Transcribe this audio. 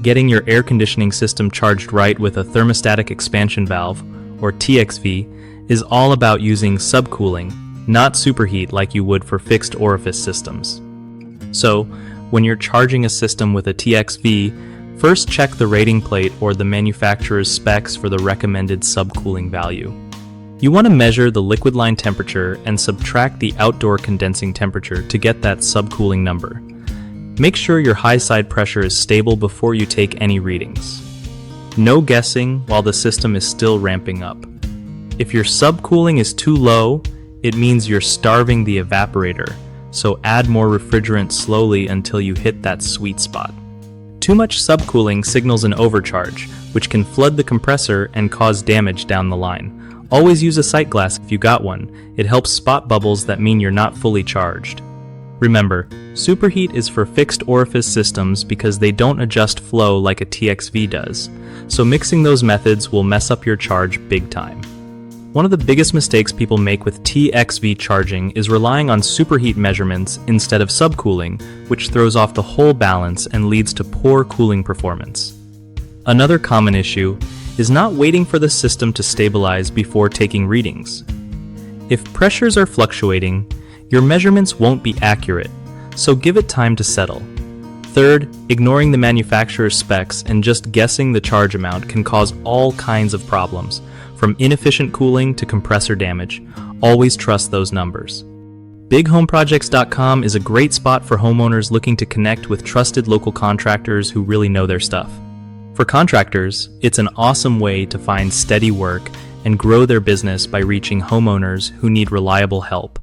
Getting your air conditioning system charged right with a thermostatic expansion valve, or TXV, is all about using subcooling, not superheat like you would for fixed orifice systems. So, when you're charging a system with a TXV, first check the rating plate or the manufacturer's specs for the recommended subcooling value. You want to measure the liquid line temperature and subtract the outdoor condensing temperature to get that subcooling number. Make sure your high side pressure is stable before you take any readings. No guessing while the system is still ramping up. If your subcooling is too low, it means you're starving the evaporator, so add more refrigerant slowly until you hit that sweet spot. Too much subcooling signals an overcharge, which can flood the compressor and cause damage down the line. Always use a sight glass if you got one. It helps spot bubbles that mean you're not fully charged. Remember, superheat is for fixed orifice systems because they don't adjust flow like a TXV does, so mixing those methods will mess up your charge big time. One of the biggest mistakes people make with TXV charging is relying on superheat measurements instead of subcooling, which throws off the whole balance and leads to poor cooling performance. Another common issue is not waiting for the system to stabilize before taking readings. If pressures are fluctuating, your measurements won't be accurate, so give it time to settle. Third, ignoring the manufacturer's specs and just guessing the charge amount can cause all kinds of problems, from inefficient cooling to compressor damage. Always trust those numbers. BigHomeProjects.com is a great spot for homeowners looking to connect with trusted local contractors who really know their stuff. For contractors, it's an awesome way to find steady work and grow their business by reaching homeowners who need reliable help.